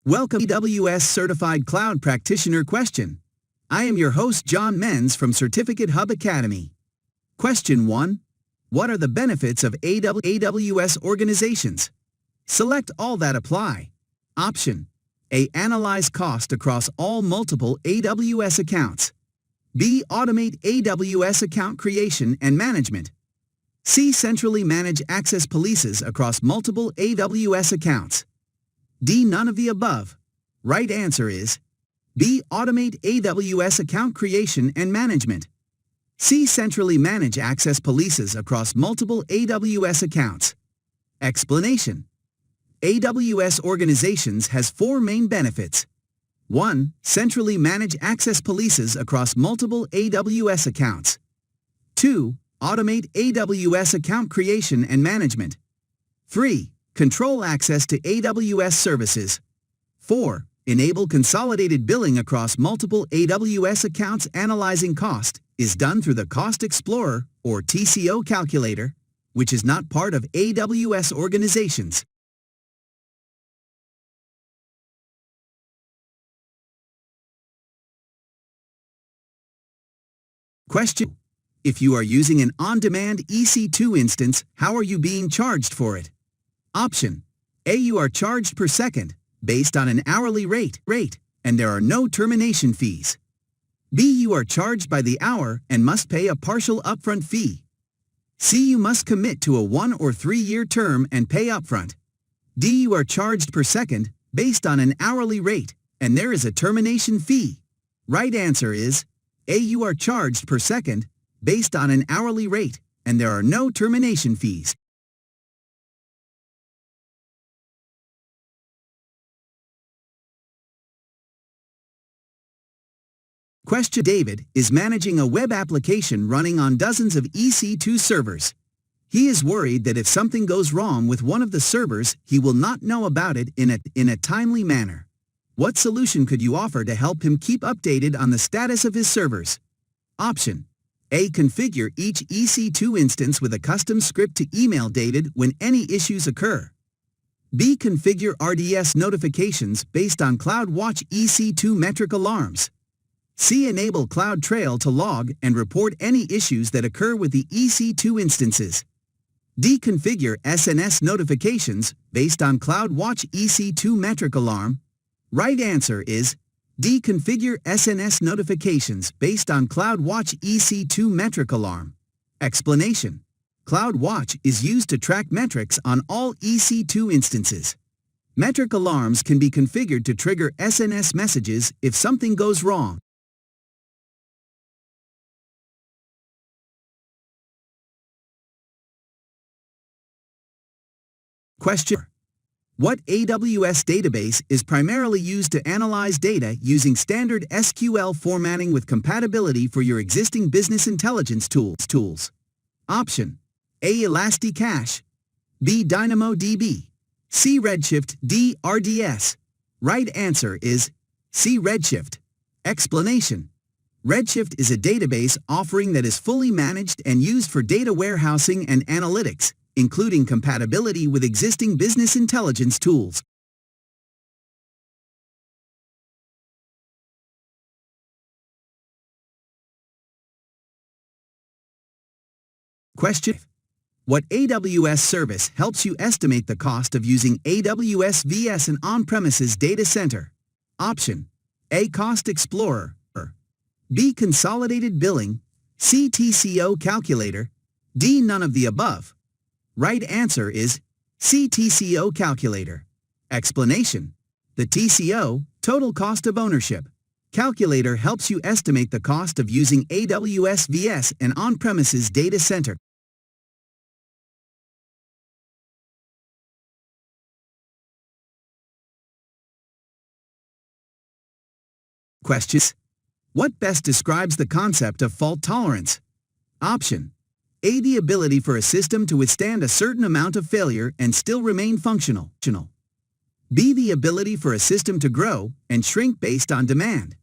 Welcome to AWS Certified Cloud Practitioner question. I am your host John Menz from Certificate Hub Academy. Question 1. What are the benefits of AWS Organizations? Select all that apply. Option A. Analyze cost across all multiple AWS accounts. B. Automate AWS account creation and management. C. Centrally manage access policies across multiple AWS accounts. D. None of the above. Right answer is B. Automate AWS account creation and management. C. Centrally manage access policies across multiple AWS accounts. Explanation. AWS Organizations has 4 main benefits. 1. Centrally manage access policies across multiple AWS accounts. 2. Automate AWS account creation and management. 3. Control access to AWS services. 4. Enable consolidated billing across multiple AWS accounts. Analyzing cost is done through the Cost Explorer or TCO Calculator, which is not part of AWS Organizations. Question. If you are using an on-demand EC2 instance, how are you being charged for it? Option A. You are charged per second, based on an hourly rate, and there are no termination fees. B. You are charged by the hour and must pay a partial upfront fee. C. You must commit to a 1 or 3 year term and pay upfront. D. You are charged per second, based on an hourly rate, and there is a termination fee. Right answer is A. You are charged per second, based on an hourly rate, and there are no termination fees. Question. David is managing a web application running on dozens of EC2 servers. He is worried that if something goes wrong with one of the servers, he will not know about it in a timely manner. What solution could you offer to help him keep updated on the status of his servers? Option A. Configure each EC2 instance with a custom script to email David when any issues occur. B. Configure RDS notifications based on CloudWatch EC2 metric alarms. C. Enable CloudTrail to log and report any issues that occur with the EC2 instances. D. Configure SNS notifications based on CloudWatch EC2 metric alarm. Right answer is D. Configure SNS notifications based on CloudWatch EC2 metric alarm. Explanation. CloudWatch is used to track metrics on all EC2 instances. Metric alarms can be configured to trigger SNS messages if something goes wrong. Question. What AWS database is primarily used to analyze data using standard SQL formatting with compatibility for your existing business intelligence tools? Option A. Elasticache. B. DynamoDB. C. Redshift. D. RDS. Right answer is C. Redshift. Explanation. Redshift is a database offering that is fully managed and used for data warehousing and analytics, including compatibility with existing business intelligence tools. Question. What AWS service helps you estimate the cost of using AWS VS an on-premises data center? Option A. Cost Explorer. B. Consolidated billing. C. TCO Calculator. D. None of the above. Right answer is C. TCO Calculator. Explanation. The TCO, total cost of ownership, calculator helps you estimate the cost of using AWS VS an on-premises data center. Questions. What best describes the concept of fault tolerance? Option A. The ability for a system to withstand a certain amount of failure and still remain functional. B. The ability for a system to grow and shrink based on demand.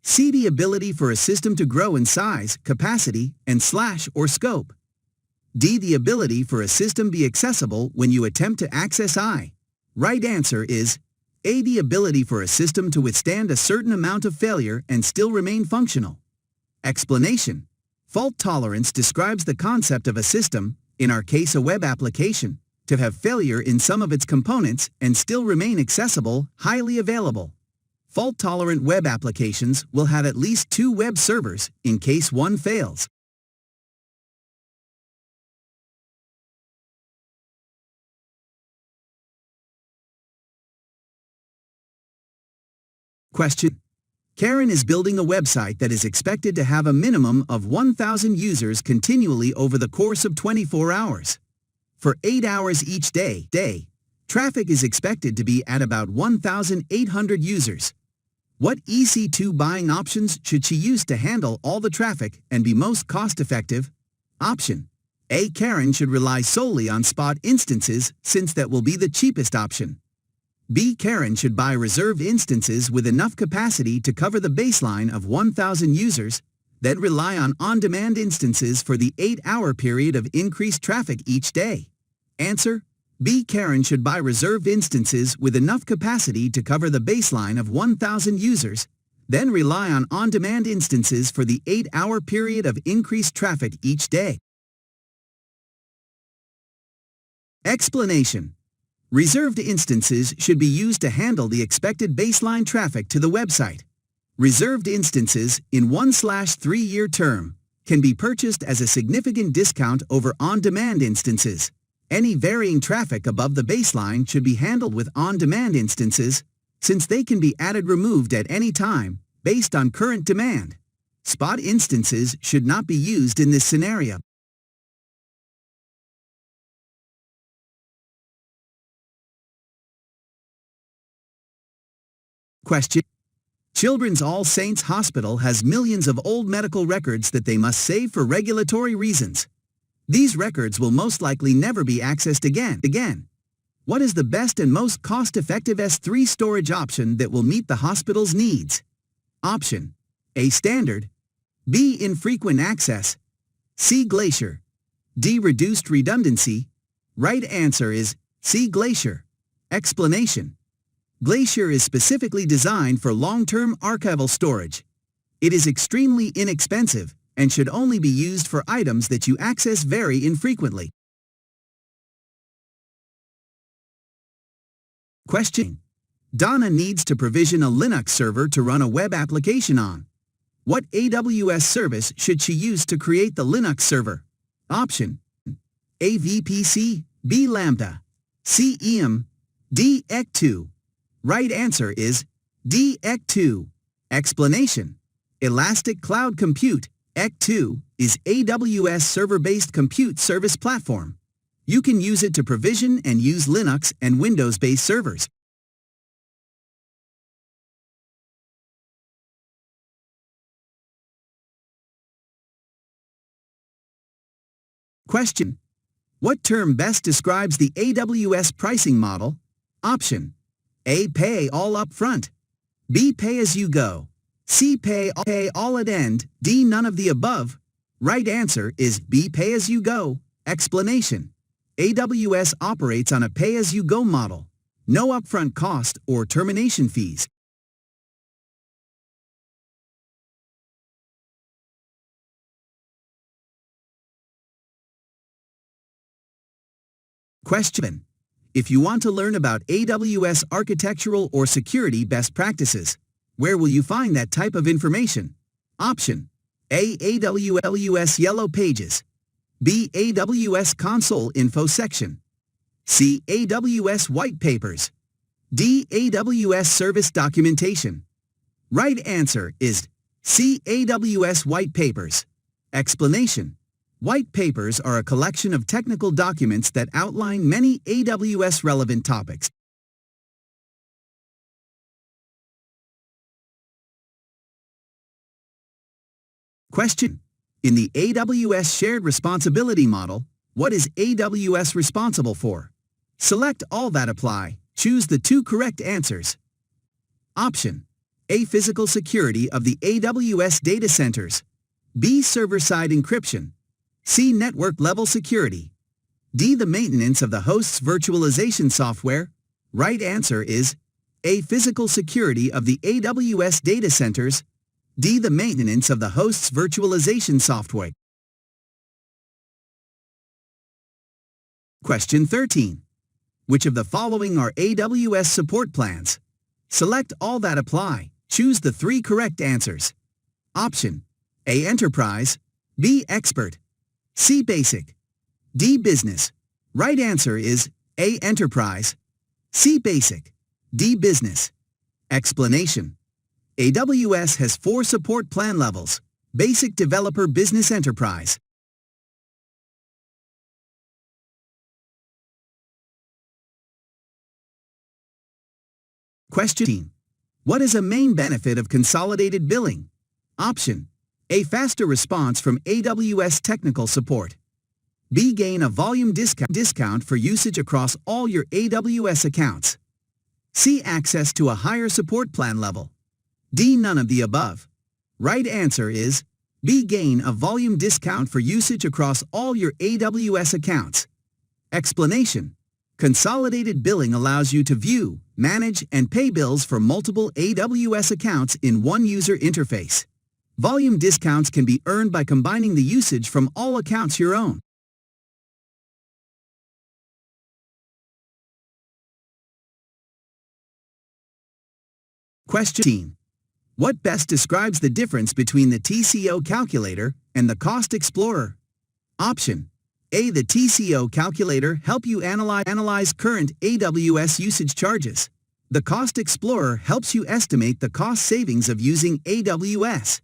C. The ability for a system to grow in size, capacity, and or scope. D. The ability for a system be accessible when you attempt to access I. Right answer is A. The ability for a system to withstand a certain amount of failure and still remain functional. Explanation. Fault tolerance describes the concept of a system, in our case a web application, to have failure in some of its components and still remain accessible, highly available. Fault-tolerant web applications will have at least 2 web servers in case one fails. Question. Karen is building a website that is expected to have a minimum of 1,000 users continually over the course of 24 hours. For 8 hours each day, traffic is expected to be at about 1,800 users. What EC2 buying options should she use to handle all the traffic and be most cost-effective? Option. A. Karen should rely solely on spot instances since that will be the cheapest option. B. Karen should buy reserved instances with enough capacity to cover the baseline of 1,000 users, then rely on on-demand instances for the 8-hour period of increased traffic each day. Answer. B. Karen should buy reserved instances with enough capacity to cover the baseline of 1,000 users, then rely on on-demand instances for the 8-hour period of increased traffic each day. Explanation. Reserved instances should be used to handle the expected baseline traffic to the website. Reserved instances, in 1/3-year term, can be purchased as a significant discount over on-demand instances. Any varying traffic above the baseline should be handled with on-demand instances, since they can be added/removed at any time, based on current demand. Spot instances should not be used in this scenario. Question. Children's All Saints Hospital has millions of old medical records that they must save for regulatory reasons. These records will most likely never be accessed again. What is the best and most cost-effective S3 storage option that will meet the hospital's needs? Option. A. Standard. B. Infrequent access. C. Glacier. D. Reduced redundancy. Right answer is C. Glacier. Explanation. Glacier is specifically designed for long-term archival storage. It is extremely inexpensive and should only be used for items that you access very infrequently. Question. Donna needs to provision a Linux server to run a web application on. What AWS service should she use to create the Linux server? Option. A. VPC, B. Lambda, C. EM, D. EC2. Right answer is D. EC2. Explanation. Elastic Cloud Compute, EC2, is AWS server-based compute service platform. You can use it to provision and use Linux and Windows-based servers. Question. What term best describes the AWS pricing model? Option. A. Pay all up front. B. Pay as you go. C. Pay all at end. D. None of the above. Right answer is B. Pay as you go. Explanation. AWS operates on a pay-as-you-go model. No upfront cost or termination fees. Question. If you want to learn about AWS architectural or security best practices, where will you find that type of information? Option. A. AWS Yellow Pages. B. AWS Console Info section. C. AWS White Papers. D. AWS Service Documentation. Right answer is C. AWS White Papers. Explanation. White papers are a collection of technical documents that outline many AWS relevant topics. Question. In the AWS Shared Responsibility Model, what is AWS responsible for? Select all that apply. Choose the 2 correct answers. Option. A. Physical security of the AWS data centers. B. Server-side encryption. C. Network-level security. D. The maintenance of the host's virtualization software. Right answer is A. Physical security of the AWS data centers. D. The maintenance of the host's virtualization software. Question 13. Which of the following are AWS support plans? Select all that apply. Choose the 3 correct answers. Option A. Enterprise. B. Expert. C. Basic. D. Business. Right answer is A. Enterprise. C. Basic. D. Business. Explanation. AWS has 4 support plan levels: Basic, Developer, Business, Enterprise. Question: What is a main benefit of consolidated billing? Option A. Faster response from AWS technical support. B. Gain a volume discount for usage across all your AWS accounts. C. Access to a higher support plan level. D. None of the above. Right answer is B. Gain a volume discount for usage across all your AWS accounts. Explanation. Consolidated billing allows you to view, manage, and pay bills for multiple AWS accounts in one user interface. Volume discounts can be earned by combining the usage from all accounts you own. Question: What best describes the difference between the TCO Calculator and the Cost Explorer? Option A. The TCO Calculator helps you analyze current AWS usage charges. The Cost Explorer helps you estimate the cost savings of using AWS.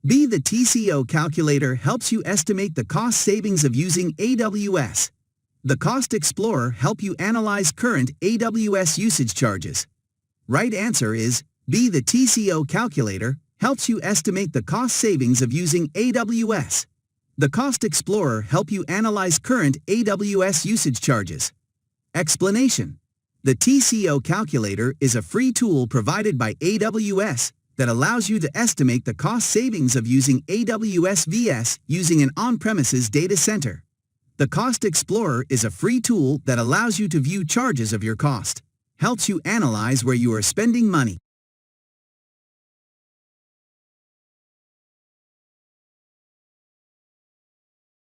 B. The TCO Calculator helps you estimate the cost savings of using AWS. The Cost Explorer helps you analyze current AWS usage charges. Right answer is B. The TCO Calculator helps you estimate the cost savings of using AWS. The Cost Explorer helps you analyze current AWS usage charges. Explanation. The TCO Calculator is a free tool provided by AWS that allows you to estimate the cost savings of using AWS VS using an on-premises data center. The Cost Explorer is a free tool that allows you to view charges of your cost, helps you analyze where you are spending money,